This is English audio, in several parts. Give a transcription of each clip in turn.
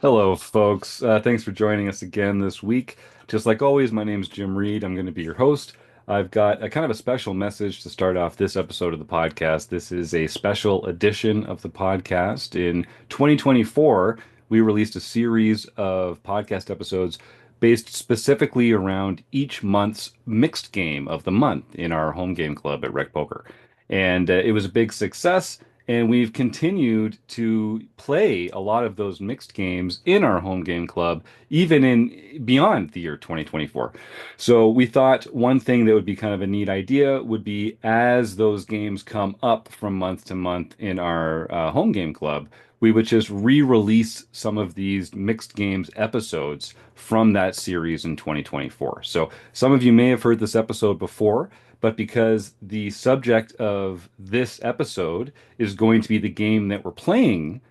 Hello, folks. Thanks for joining us again this week. Just like always, my name is Jim Reid. I'm going to be your host. I've got a kind of a special message to start off this episode of the podcast. This is a special edition of the podcast. In 2024, we released a series of podcast episodes based specifically around each month's mixed game of the month in our home game club at RecPoker. And it was a big success. And we've continued to play a lot of those mixed games in our home game club, even in beyond the year 2024. So we thought one thing that would be kind of a neat idea would be as those games come up from month to month in our home game club, we would just re-release some of these mixed games episodes from that series in 2024. So some of you may have heard this episode before, but because the subject of this episode is going to be the game that we're playing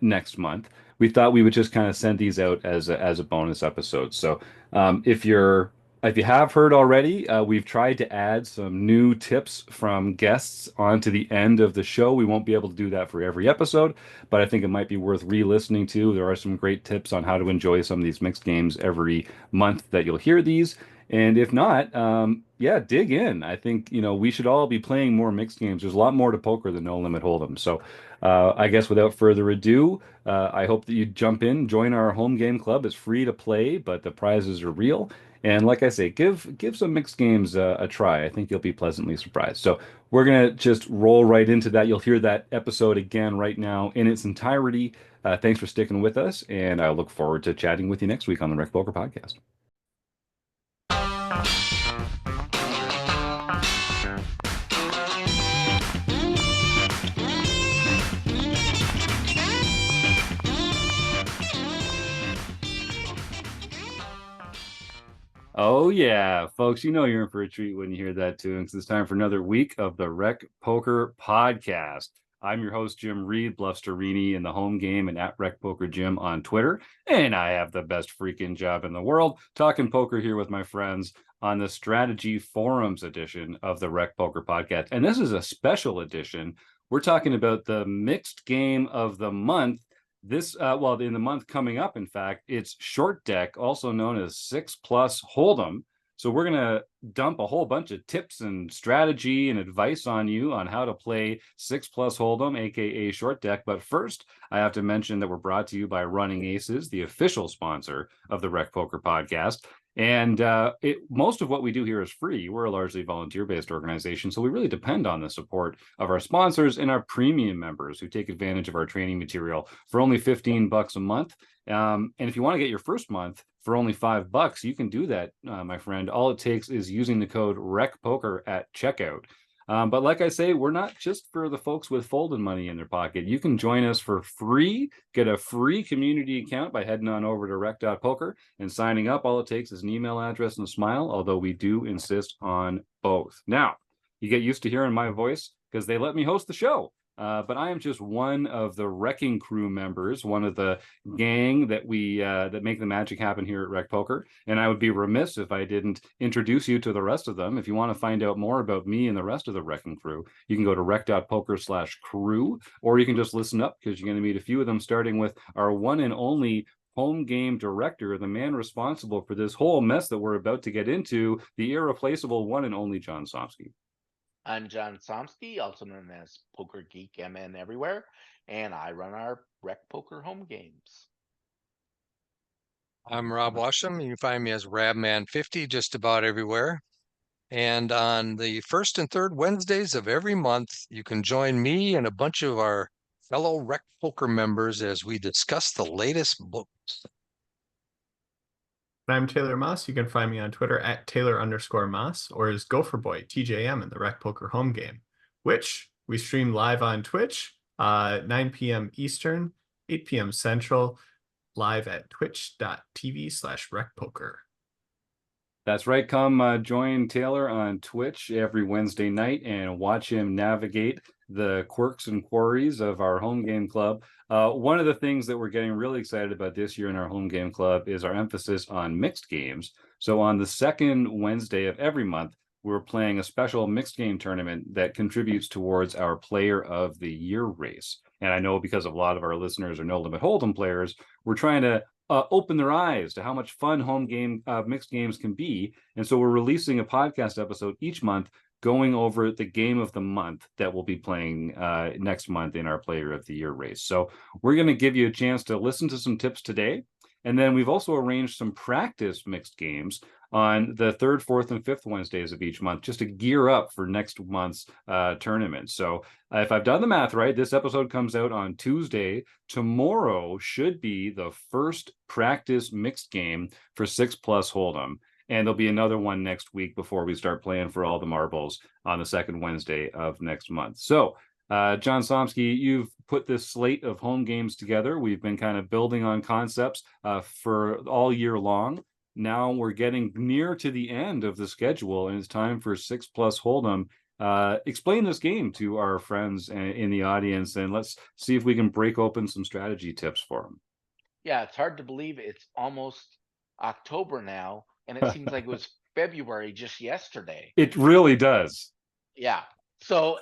next month, we thought we would just kind of send these out as a bonus episode. So if you have heard already, we've tried to add some new tips from guests onto the end of the show. We won't be able to do that for every episode, but I think it might be worth re-listening to. There are some great tips on how to enjoy some of these mixed games every month that you'll hear these. And if not, yeah, dig in. I think, we should all be playing more mixed games. There's a lot more to poker than No Limit Hold'em. So, I guess without further ado, I hope that you jump in, join our home game club. It's free to play, but the prizes are real. And like I say, give some mixed games a try. I think you'll be pleasantly surprised. So we're gonna just roll right into that. You'll hear that episode again right now in its entirety. Thanks for sticking with us, and I look forward to chatting with you next week on the Rec Poker Podcast. Oh yeah, folks, you know you're in for a treat when you hear that tune, because it's time for another week of the Rec Poker Podcast. I'm your host, Jim Reid, Bluffsterini in the home game and at Rec Poker Jim on Twitter. And I have the best freaking job in the world, talking poker here with my friends on the Strategy Forums edition of the Rec Poker Podcast. And this is a special edition. We're talking about the mixed game of the month well, in the month coming up, in fact, it's short deck, also known as 6+ Hold'em. So we're gonna dump a whole bunch of tips and strategy and advice on you on how to play 6+ Hold'em, aka short deck. But first, I have to mention that we're brought to you by Running Aces, the official sponsor of the Rec Poker Podcast. And most of what we do here is free. We're a largely volunteer-based organization, so we really depend on the support of our sponsors and our premium members who take advantage of our training material for only $15 a month. And if you want to get your first month for only $5, you can do that, my friend. All it takes is using the code RecPoker at checkout. But like I say, we're not just for the folks with folding money in their pocket. You can join us for free, get a free community account by heading on over to rec.poker and signing up. All it takes is an email address and a smile, although we do insist on both. Now, you get used to hearing my voice because they let me host the show. But I am just one of the wrecking crew members, one of the gang that make the magic happen here at Rec Poker. And I would be remiss if I didn't introduce you to the rest of them. If you want to find out more about me and the rest of the wrecking crew, you can go to rec.poker/crew, or you can just listen up because you're going to meet a few of them, starting with our one and only home game director, the man responsible for this whole mess that we're about to get into, the irreplaceable one and only John Somsky. I'm John Somsky, also known as Poker Geek MN everywhere, and I run our Rec Poker home games. I'm Rob Washam. You can find me as Rabman50 just about everywhere. And on the first and third Wednesdays of every month, you can join me and a bunch of our fellow Rec Poker members as we discuss the latest books. I'm Taylor Moss. You can find me on Twitter at Taylor_Moss or as Gopher Boy TJM in the Rec Poker home game, which we stream live on Twitch, 9 p.m. Eastern, 8 p.m. Central, live at twitch.tv/RecPoker. That's right. Come join Taylor on Twitch every Wednesday night and watch him navigate the quirks and quarries of our home game club. One of the things that we're getting really excited about this year in our home game club is our emphasis on mixed games. So on the second Wednesday of every month, we're playing a special mixed game tournament that contributes towards our Player of the Year race. And I know because a lot of our listeners are No Limit Hold'em players, we're trying to open their eyes to how much fun home game mixed games can be. And so we're releasing a podcast episode each month going over the game of the month that we'll be playing next month in our Player of the Year race. So we're going to give you a chance to listen to some tips today. And then we've also arranged some practice mixed games on the 3rd, 4th, and 5th Wednesdays of each month, just to gear up for next month's tournament. So if I've done the math right, this episode comes out on Tuesday. Tomorrow should be the first practice mixed game for 6+ Hold'em. And there'll be another one next week before we start playing for all the marbles on the 2nd Wednesday of next month. So John Somsky, you've put this slate of home games together. We've been kind of building on concepts for all year long. Now we're getting near to the end of the schedule, and it's time for 6+ Hold'em. Explain this game to our friends in the audience, and let's see if we can break open some strategy tips for them. Yeah, it's hard to believe it's almost October now, and it seems like it was February just yesterday. It really does. Yeah. So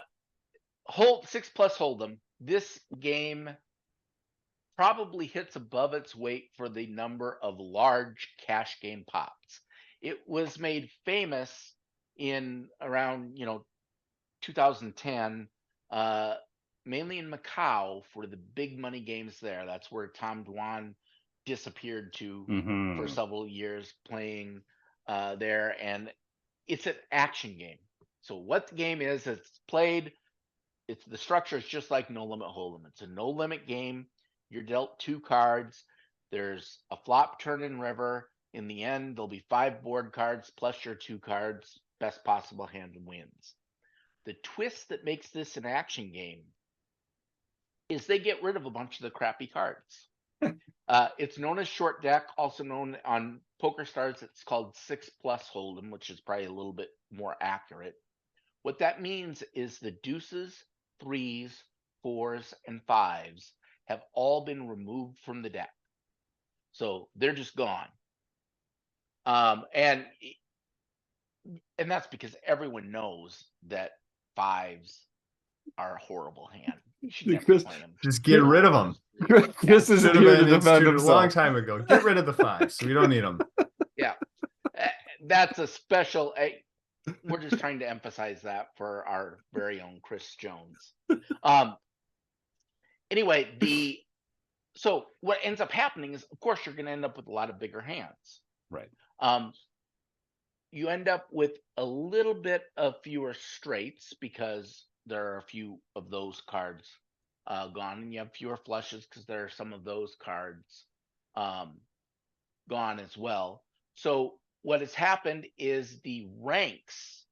6+ Hold'em. This game probably hits above its weight for the number of large cash game pots. It was made famous in around 2010, mainly in Macau for the big money games there. That's where Tom Dwan disappeared to for several years playing there, and it's an action game. So what the game is, it's played. The structure is just like No Limit Hold'em. It's a no limit game. You're dealt 2 cards. There's a flop, turn, and river. In the end, there'll be 5 board cards plus your 2 cards. Best possible hand wins. The twist that makes this an action game is they get rid of a bunch of the crappy cards. It's known as short deck, also known on PokerStars. It's called 6+ Hold'em, which is probably a little bit more accurate. What that means is the deuces, 3s, 4s, and 5s have all been removed from the deck. So they're just gone. And that's because everyone knows that 5s are a horrible hand. You should never play them. Just get rid of them. This is here to defend a himself. long time ago. Get rid of the 5s. We don't need them. Yeah. That's a special... We're just trying to emphasize that for our very own Chris Jones. Anyway, so what ends up happening is, of course, you're going to end up with a lot of bigger hands. Right. You end up with a little bit of fewer straights because there are a few of those cards gone, and you have fewer flushes because there are some of those cards gone as well. So what has happened is the ranks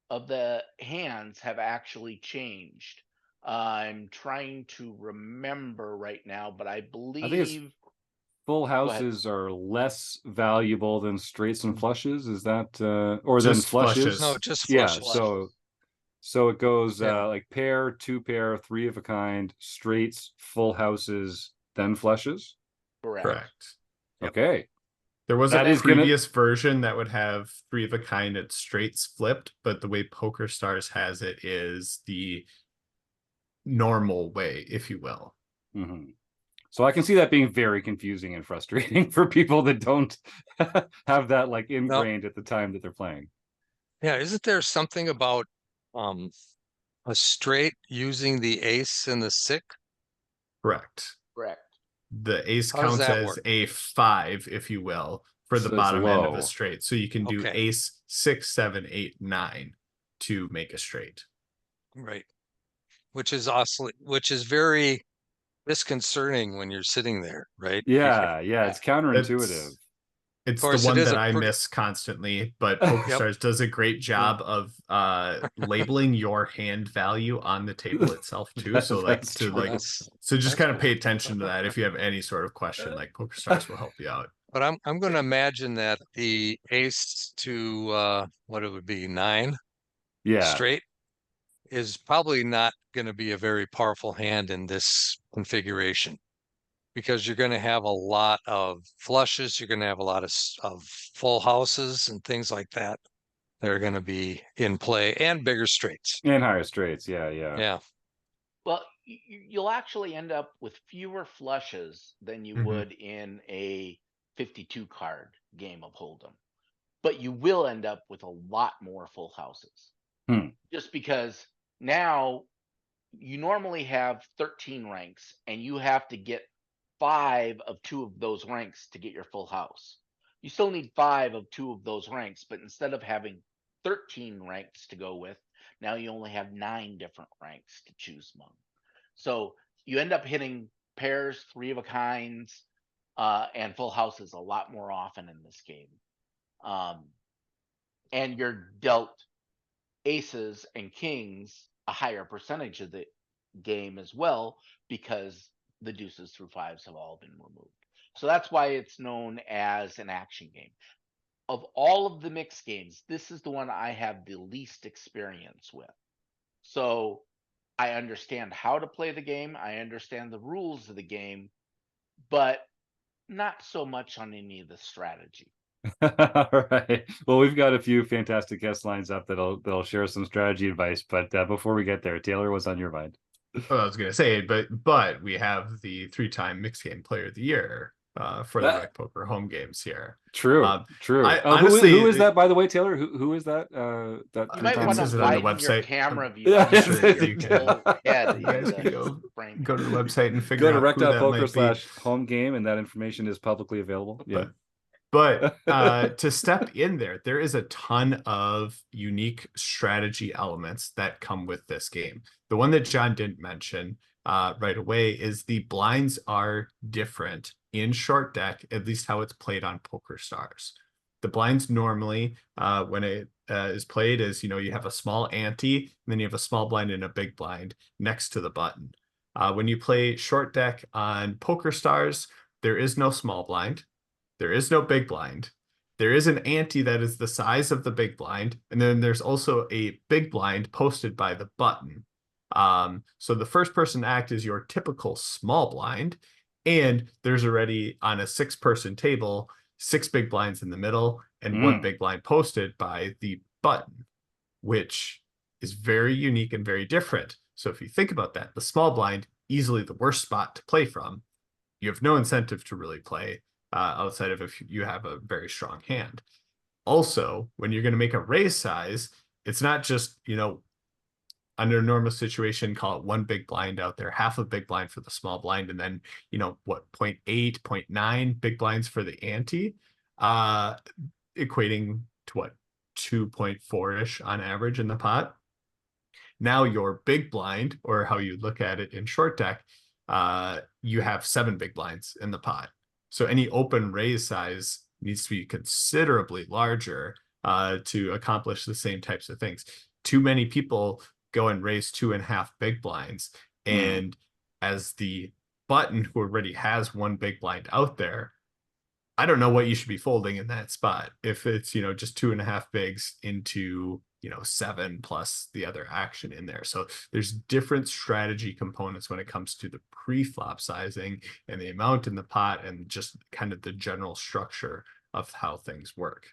of the hands have actually changed. I'm trying to remember right now, but I believe full houses are less valuable than straights and flushes. Is that or just than flushes? No, just flushes. Yeah, so it goes like pair, 2 pair, 3 of a kind, straights, full houses, then flushes. Correct. Okay. There was a previous version that would have 3 of a kind at straights flipped, but the way PokerStars has it is the normal way, if you will. So I can see that being very confusing and frustrating for people that don't have that like ingrained at the time that they're playing. Yeah, isn't there something about a straight using the ace and the 6? Correct. The ace How does counts that as work? a 5, if you will, for the So it's bottom end of low. a straight. So you can do Okay. ace, 6, 7, 8, 9 to make a straight. Right. Which is very disconcerting when you're sitting there, right? Yeah, it's counterintuitive. It's Of course, the one it is that a I pretty- miss constantly, but PokerStars does a great job of labeling your hand value on the table itself too. So That's true. so just kind of pay attention to that if you have any sort of question. Like PokerStars will help you out. But I'm going to imagine that the ace to what it would be 9 straight is probably not going to be a very powerful hand in this configuration, because you're going to have a lot of flushes, you're going to have a lot of full houses and things like that. They're going to be in play, and bigger straights And higher straights. Yeah. Well, you'll actually end up with fewer flushes than you would in a 52 card game of Hold'em, but you will end up with a lot more full houses. Just because now you normally have 13 ranks and you have to get 5 of 2 of those ranks to get your full house. You still need 5 of 2 of those ranks, but instead of having 13 ranks to go with, now you only have 9 different ranks to choose among. So you end up hitting pairs, 3 of a kinds, and full houses a lot more often in this game. And you're dealt aces and kings a higher percentage of the game as well, because the deuces through fives have all been removed. So that's why it's known as an action game. Of all of the mixed games, this is the one I have the least experience with. So I understand how to play the game, I understand the rules of the game, but not so much on any of the strategy. All right. Well, we've got a few fantastic guest lines up that'll share some strategy advice. But before we get there, Taylor, what's on your mind? Well, I was going to say, but we have the 3-time Mixed Game Player of the Year for the RecPoker home games here. True. Honestly, who is that, by the way, Taylor? Who is that? That you might want to widen your camera view. Yeah, sure you can. You guys can go to the website and figure out who that might be. rec.poker/home game, and that information is publicly available. Yeah. But to step in there is a ton of unique strategy elements that come with this game. The one that John didn't mention right away is the blinds are different in short deck, at least how it's played on PokerStars. The blinds normally, when it is played, is, you have a small ante, and then you have a small blind and a big blind next to the button. When you play short deck on PokerStars, there is no small blind. There is no big blind. There is an ante that is the size of the big blind. And then there's also a big blind posted by the button. So the first person to act is your typical small blind. And there's already, on a 6-person table, 6 big blinds in the middle and 1 big blind posted by the button, which is very unique and very different. So if you think about that, the small blind, easily the worst spot to play from. You have no incentive to really play. Outside of if you have a very strong hand. Also, when you're going to make a raise size, it's not just, under a normal situation, call it 1 big blind out there, half a big blind for the small blind, and then, 0.8, 0.9 big blinds for the ante, equating to 2.4-ish on average in the pot. Now your big blind, or how you look at it in short deck, you have 7 big blinds in the pot. So any open raise size needs to be considerably larger to accomplish the same types of things. Too many people go and raise 2.5 big blinds. And as the button who already has 1 big blind out there, I don't know what you should be folding in that spot. If it's, just 2.5 bigs into, 7 plus the other action in there. So there's different strategy components when it comes to the pre-flop sizing and the amount in the pot and just kind of the general structure of how things work.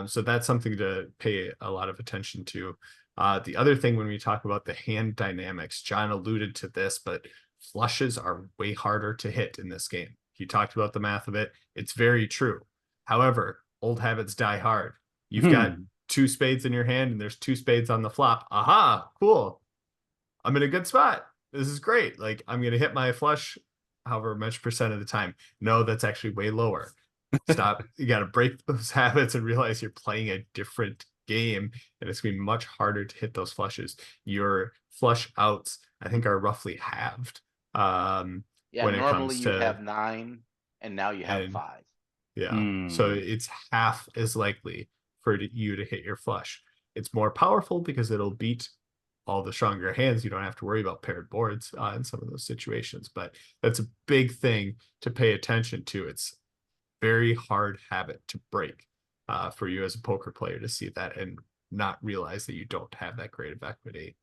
So that's something to pay a lot of attention to. The other thing, when we talk about the hand dynamics, John alluded to this, but flushes are way harder to hit in this game. He talked about the math of it. It's very true. However, old habits die hard. You've got 2 spades in your hand and there's 2 spades on the flop. Aha, cool. I'm in a good spot. This is great. Like, I'm going to hit my flush however much percent of the time. No, that's actually way lower. Stop. You got to break those habits and realize you're playing a different game, and it's going to be much harder to hit those flushes. Your flush outs, I think, are roughly halved. When it normally comes you to, have 9 and now you have 5. Yeah. So it's half as likely for you to hit your flush. It's more powerful because it'll beat all the stronger hands. You don't have to worry about paired boards in some of those situations, but that's a big thing to pay attention to. It's very hard habit to break for you as a poker player to see that and not realize that you don't have that grade of equity.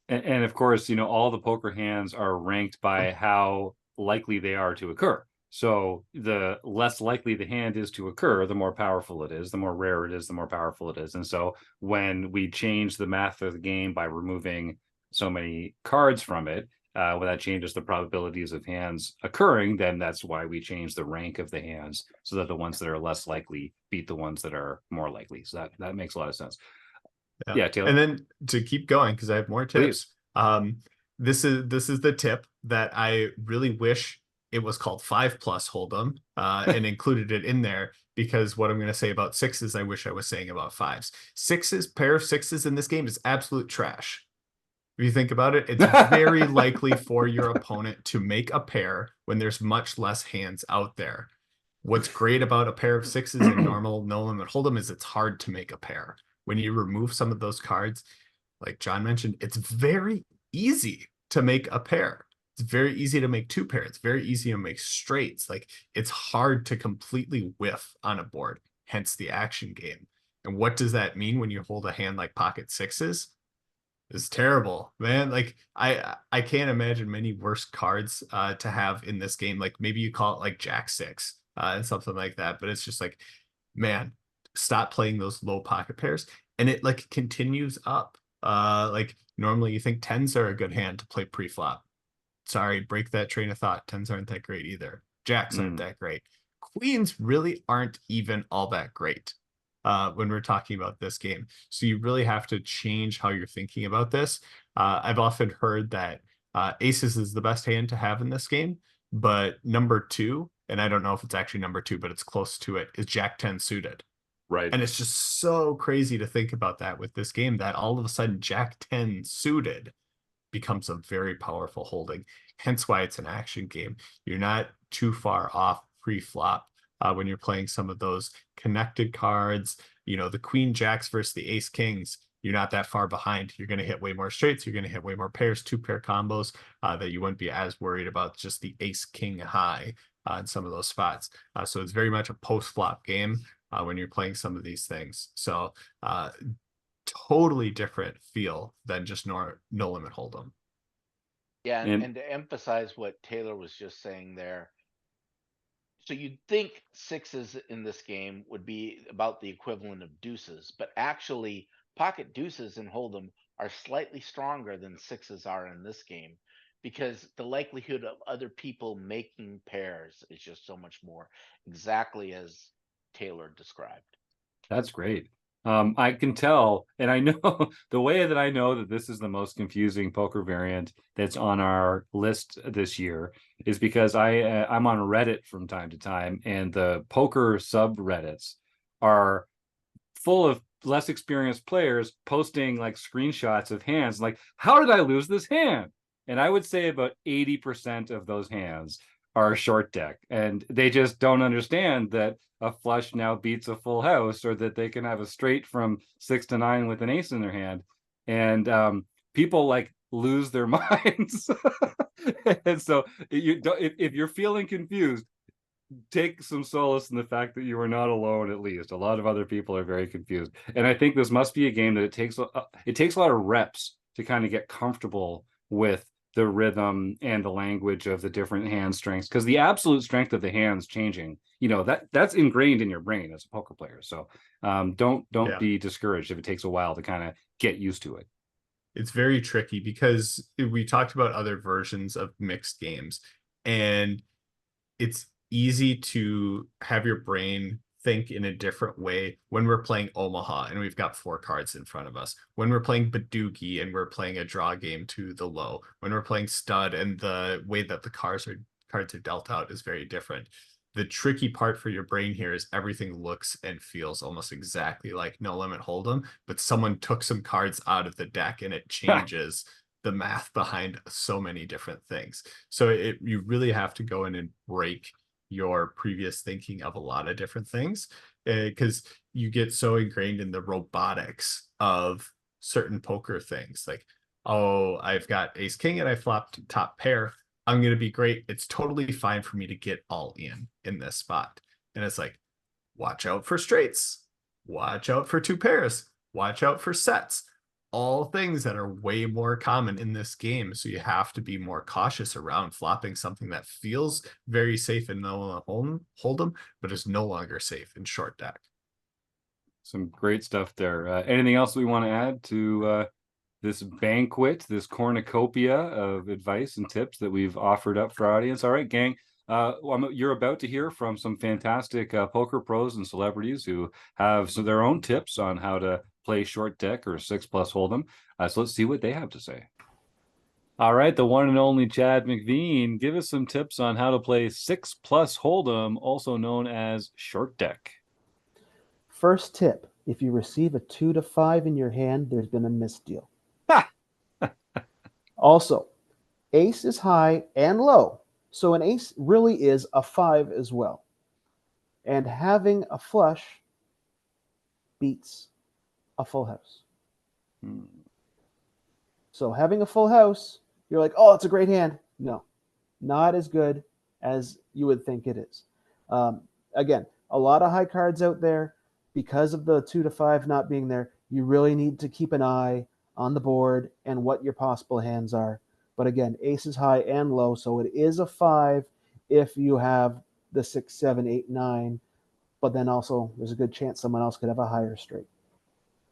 And of course, all the poker hands are ranked by how likely they are to occur. So the less likely the hand is to occur, the more powerful it is, the more rare it is, the more powerful it is. And so when we change the math of the game by removing so many cards from it, when that changes the probabilities of hands occurring, then that's why we change the rank of the hands so that the ones that are less likely beat the ones that are more likely. So that makes a lot of sense. Yeah, Taylor. And then to keep going, because I have more tips. This is the tip that I really wish it was called 5+ Hold'em and included it in there, because what I'm going to say about sixes, I wish I was saying about fives. Pair of sixes in this game is absolute trash. If you think about it, it's very likely for your opponent to make a pair when there's much less hands out there. What's great about a pair of sixes in normal no limit hold'em is it's hard to make a pair. When you remove some of those cards, like John mentioned, it's very easy to make a pair. It's very easy to make two pairs. It's very easy to make straights. Like, it's hard to completely whiff on a board, hence the action game. And what does that mean when you hold a hand like pocket sixes? It's terrible, man. Like, I can't imagine many worse cards to have in this game. Like, maybe you call it like Jack 6 and something like that. But it's just like, man, stop playing those low pocket pairs. And it like continues up. Like, normally you think tens are a good hand to play pre-flop. Sorry, break that train of thought. Tens aren't that great either. Jacks aren't that great. Queens really aren't even all that great when we're talking about this game. So you really have to change how you're thinking about this. I've often heard that aces is the best hand to have in this game, but number 2, and I don't know if it's actually number 2, but it's close to it, is Jack 10 suited. Right. And it's just so crazy to think about that with this game, that all of a sudden Jack 10 suited becomes a very powerful holding. Hence why it's an action game. You're not too far off pre-flop when you're playing some of those connected cards, you know, the queen jacks versus the ace kings. You're not that far behind. You're going to hit way more straights. You're going to hit way more pairs, 2-pair combos that you wouldn't be as worried about just the ace king high in some of those spots. So it's very much a post-flop game when you're playing some of these things. So totally different feel than just no limit hold'em. Yeah, and to emphasize what Taylor was just saying there, so you'd think sixes in this game would be about the equivalent of deuces, but actually pocket deuces in hold'em are slightly stronger than sixes are in this game, because the likelihood of other people making pairs is just so much more, exactly as Taylor described. That's great. I can tell, and I know the way that I know that this is the most confusing poker variant that's on our list this year is because I'm on Reddit from time to time, and the poker subreddits are full of less experienced players posting like screenshots of hands, like, how did I lose this hand? And I would say about 80% of those hands are short deck, and they just don't understand that a flush now beats a full house, or that they can have a straight from 6 to 9 with an ace in their hand. And people like lose their minds. And so if you're feeling confused, take some solace in the fact that you are not alone. At least a lot of other people are very confused, and I think this must be a game that it takes a lot of reps to kind of get comfortable with the rhythm and the language of the different hand strengths, because the absolute strength of the hands changing, you know, that's ingrained in your brain as a poker player. So don't be discouraged if it takes a while to kind of get used to it. It's very tricky because we talked about other versions of mixed games, and it's easy to have your brain think in a different way when we're playing Omaha and we've got 4 cards in front of us, when we're playing Badoogie and we're playing a draw game to the low, when we're playing stud and the way that the cards are dealt out is very different. The tricky part for your brain here is everything looks and feels almost exactly like no limit hold'em, but someone took some cards out of the deck and it changes the math behind so many different things. So you really have to go in and break your previous thinking of a lot of different things, because you get so ingrained in the robotics of certain poker things. Like, oh, I've got ace king and I flopped top pair, I'm going to be great. It's totally fine for me to get all in this spot. And it's like, watch out for straights, watch out for 2 pairs, watch out for sets, all things that are way more common in this game. So you have to be more cautious around flopping something that feels very safe in no hold'em, but is no longer safe in short deck. Some great stuff there. Anything else we want to add to this banquet, this cornucopia of advice and tips that we've offered up for our audience. All right, gang. You're about to hear from some fantastic poker pros and celebrities who have their own tips on how to play short deck or 6+ hold'em. So let's see what they have to say. All right, the one and only Chad McVean, give us some tips on how to play 6+ hold'em, also known as short deck. First tip, if you receive a 2 to 5 in your hand, there's been a misdeal. Also, ace is high and low, so an ace really is a 5 as well. And having a flush beats a full house. So having a full house, you're like, oh, it's a great hand. No, not as good as you would think it is. Again, a lot of high cards out there. Because of the 2 to 5 not being there, you really need to keep an eye on the board and what your possible hands are. But again, ace is high and low, so it is a 5 if you have the 6, 7, 8, 9. But then also there's a good chance someone else could have a higher straight.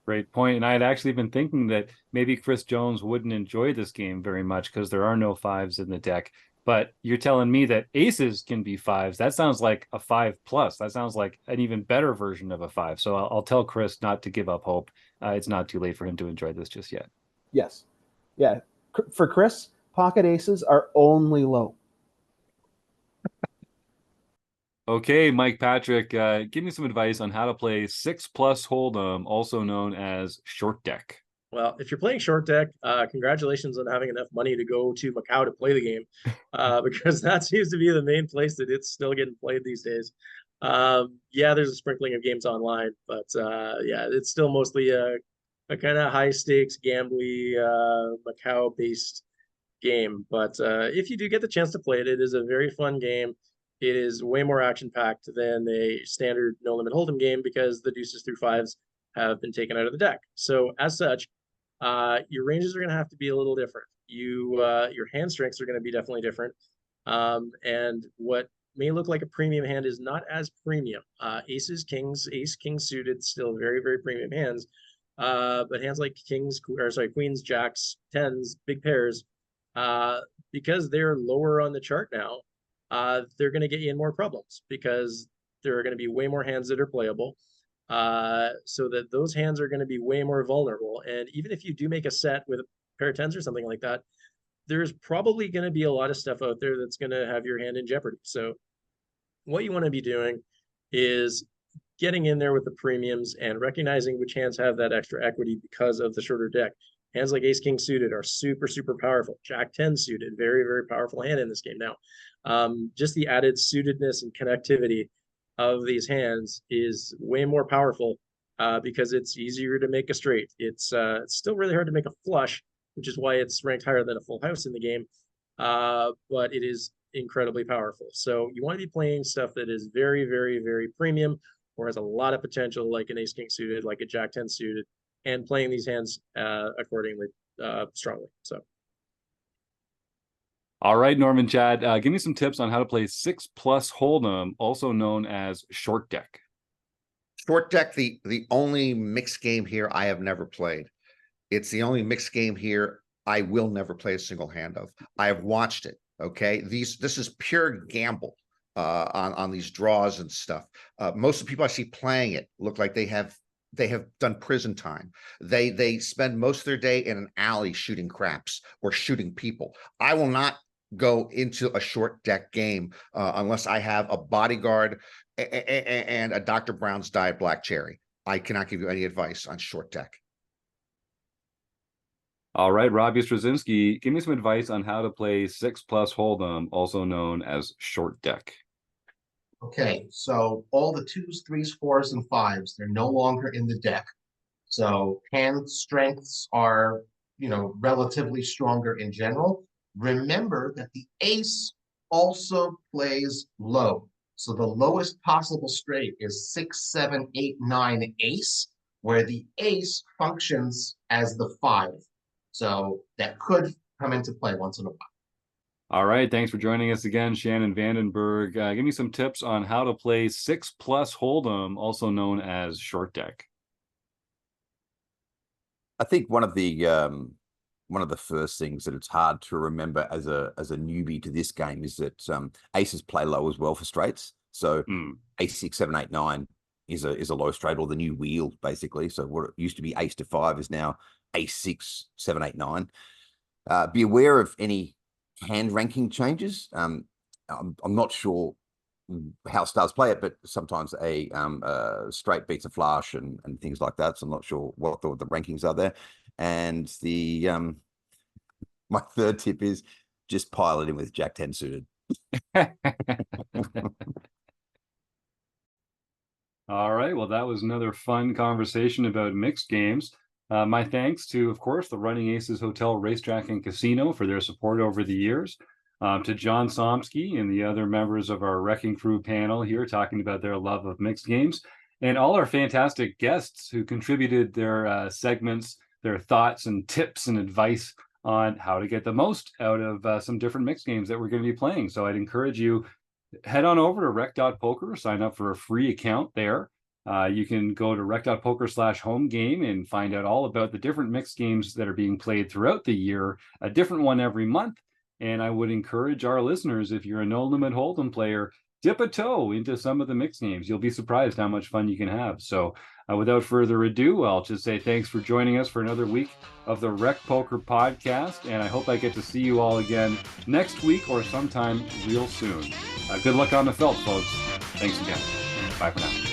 Great point. And I had actually been thinking that maybe Chris Jones wouldn't enjoy this game very much because there are no 5s in the deck. But you're telling me that aces can be 5s. That sounds like a 5+. That sounds like an even better version of a 5. So I'll tell Chris not to give up hope. It's not too late for him to enjoy this just yet. Yes. Yeah. For Chris, pocket aces are only low. Okay, Mike Patrick, give me some advice on how to play 6+ hold'em, also known as short deck. Well, if you're playing short deck, congratulations on having enough money to go to Macau to play the game, because that seems to be the main place that it's still getting played these days. Yeah, there's a sprinkling of games online, but yeah, it's still mostly a kind of high stakes, gambly, Macau based game. But if you do get the chance to play it, it is a very fun game. It is way more action packed than a standard no limit hold'em game because the deuces through 5s have been taken out of the deck. So as such, your ranges are going to have to be a little different. Your hand strengths are going to be definitely different. And what may look like a premium hand is not as premium. Aces, kings, ace, king suited, still very, very premium hands. But hands like queens, jacks, tens, big pairs, because they're lower on the chart now, they're going to get you in more problems because there are going to be way more hands that are playable. So that those hands are going to be way more vulnerable. And even if you do make a set with a pair of tens or something like that, there's probably going to be a lot of stuff out there that's going to have your hand in jeopardy. So what you want to be doing is getting in there with the premiums and recognizing which hands have that extra equity because of the shorter deck. Hands like ace king suited are super, super powerful. Jack 10 suited, very, very powerful hand in this game now. Just the added suitedness and connectivity of these hands is way more powerful because it's easier to make a straight. It's still really hard to make a flush, which is why it's ranked higher than a full house in the game, but it is incredibly powerful. So you want to be playing stuff that is very, very, very premium or has a lot of potential, like an ace king suited, like a jack 10 suited, and playing these hands accordingly strongly. So. All right, Norman, Chad, give me some tips on how to play 6+ hold'em, also known as short deck. Short deck, the only mixed game here I have never played. It's the only mixed game here I will never play a single hand of. I have watched it. Okay, this is pure gamble on these draws and stuff. Most of the people I see playing it look like they have done prison time. They spend most of their day in an alley shooting craps or shooting people. I will not go into a short deck game unless I have a bodyguard and a Dr. Brown's Diet Black Cherry. I cannot give you any advice on short deck. All right, Robbie Strazynski, give me some advice on how to play 6+ hold'em, also known as short deck. Okay, so all the 2s, 3s, 4s, and 5s, they're no longer in the deck. So hand strengths are, relatively stronger in general. Remember that the ace also plays low. So the lowest possible straight is 6, 7, 8, 9 ace, where the ace functions as the 5. So that could come into play once in a while. All right, thanks for joining us again, Shannon Van Den Berg. Give me some tips on how to play 6+ hold'em, also known as short deck. I think one of the one of the first things that it's hard to remember as a newbie to this game is that aces play low as well for straights. So ace 6, 7, 8, 9 is a low straight, or the new wheel basically. So what it used to be ace to 5 is now ace 6, 7, 8, 9. Be aware of any hand ranking changes. I'm not sure how stars play it, but sometimes a straight beats a flush and things like that. So I'm not sure what the rankings are there. And the my third tip is just pile it in with Jack 10 suited. All right. Well, that was another fun conversation about mixed games. My thanks to, of course, the Running Aces Hotel, Racetrack, and Casino for their support over the years. To John Somsky and the other members of our Wrecking Crew panel here talking about their love of mixed games, and all our fantastic guests who contributed their segments, their thoughts and tips and advice on how to get the most out of some different mixed games that we're going to be playing. So I'd encourage you, head on over to rec.poker, sign up for a free account there. You can go to rec.poker/home game and find out all about the different mixed games that are being played throughout the year, a different one every month. And I would encourage our listeners, if you're a No Limit Hold'em player, dip a toe into some of the mixed games. You'll be surprised how much fun you can have. So without further ado, I'll just say thanks for joining us for another week of the RecPoker podcast. And I hope I get to see you all again next week or sometime real soon. Good luck on the felt, folks. Thanks again. Bye for now.